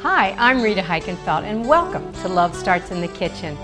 Hi, I'm Rita Heikenfeld, and welcome to Love Starts in the Kitchen.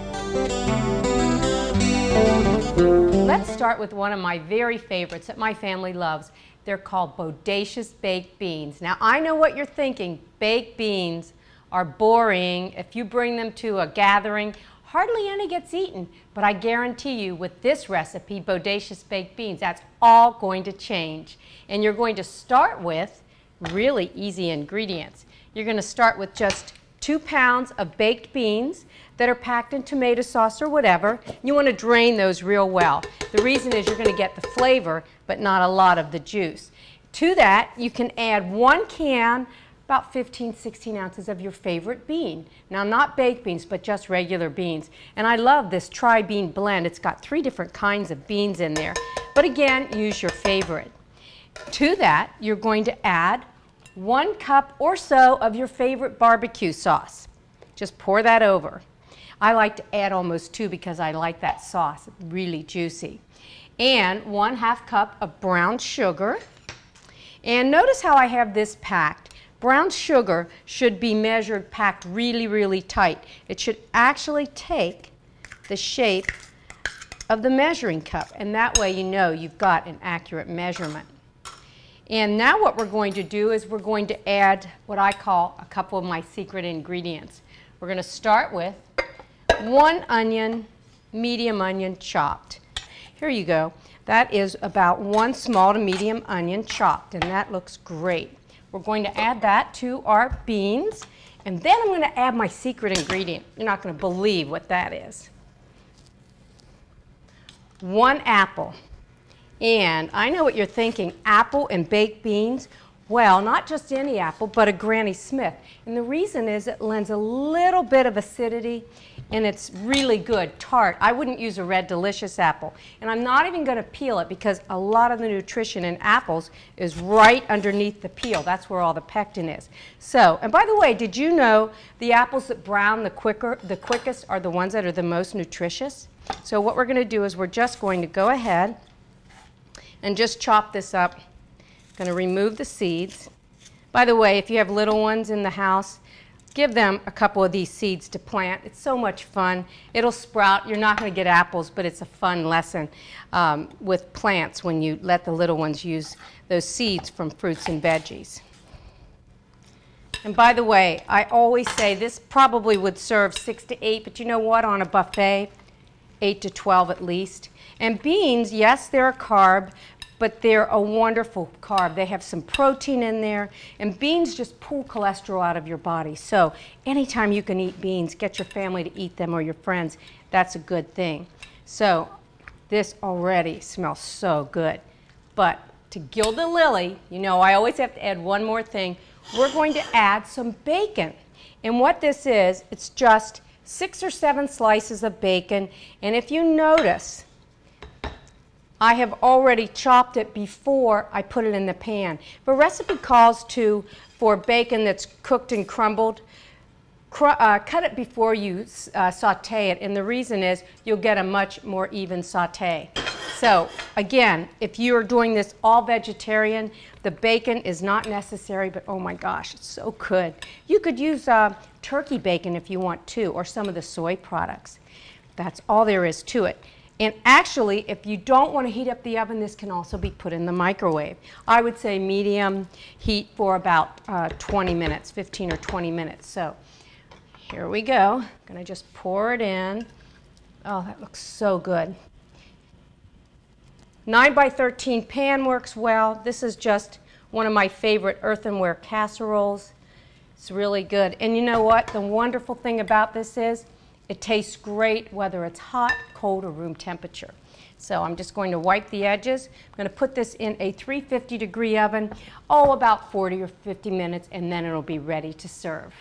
Let's start with one of my very favorites that my family loves. They're called Bodacious Baked Beans. Now, I know what you're thinking. Baked beans are boring. If you bring them to a gathering, hardly any gets eaten. But I guarantee you, with this recipe, Bodacious Baked Beans, that's all going to change. And you're going to start with really easy ingredients. You're going to start with just 2 pounds of baked beans that are packed in tomato sauce or whatever. You want to drain those real well. The reason is you're going to get the flavor, but not a lot of the juice. To that, you can add 1 can, about 15-16 ounces of your favorite bean. Now, not baked beans, but just regular beans. And I love this tri-bean blend. It's got 3 different kinds of beans in there. But again, use your favorite. To that, you're going to add 1 cup or so of your favorite barbecue sauce. Just pour that over. I like to add almost 2 because I like that sauce, really juicy. And 1/2 cup of brown sugar. And notice how I have this packed. Brown sugar should be measured, packed really, really tight. It should actually take the shape of the measuring cup, and that way you know you've got an accurate measurement. And now what we're going to do is we're going to add what I call a couple of my secret ingredients. We're going to start with 1 onion, medium onion chopped. Here you go. That is about 1 small to medium onion chopped, and that looks great. We're going to add that to our beans, and then I'm going to add my secret ingredient. You're not going to believe what that is. 1 apple. And I know what you're thinking, apple and baked beans. Well, not just any apple, but a Granny Smith. And the reason is it lends a little bit of acidity, and it's really good, tart. I wouldn't use a Red Delicious apple. And I'm not even going to peel it because a lot of the nutrition in apples is right underneath the peel. That's where all the pectin is. So, and by the way, did you know the apples that brown the quickest are the ones that are the most nutritious? So what we're going to do is we're just going to go ahead and just chop this up. Going to remove the seeds. By the way, if you have little ones in the house, give them a couple of these seeds to plant. It's so much fun. It'll sprout. You're not going to get apples, but it's a fun lesson with plants when you let the little ones use those seeds from fruits and veggies. And by the way, I always say this probably would serve 6 to 8, but you know what, on a buffet, 8 to 12 at least. And beans, yes, they're a carb, but they're a wonderful carb. They have some protein in there, and beans just pull cholesterol out of your body. So anytime you can eat beans, get your family to eat them or your friends. That's a good thing. So this already smells so good. But to gild the lily, you know I always have to add one more thing. We're going to add some bacon. And what this is, it's just 6 or 7 slices of bacon. And if you notice, I have already chopped it before I put it in the pan. If a recipe calls for bacon that's cooked and crumbled, cut it before you saute it, and the reason is you'll get a much more even saute. So again, if you're doing this all vegetarian, the bacon is not necessary, but oh my gosh, it's so good. You could use turkey bacon if you want to, or some of the soy products. That's all there is to it. And actually, if you don't want to heat up the oven, this can also be put in the microwave. I would say medium heat for about 20 minutes, 15 or 20 minutes. So here we go. I'm going to just pour it in. Oh, that looks so good. 9 by 13 pan works well. This is just one of my favorite earthenware casseroles. It's really good. And you know what? The wonderful thing about this is it tastes great whether it's hot, cold, or room temperature. So I'm just going to wipe the edges. I'm going to put this in a 350-degree oven, about 40 or 50 minutes, and then it'll be ready to serve.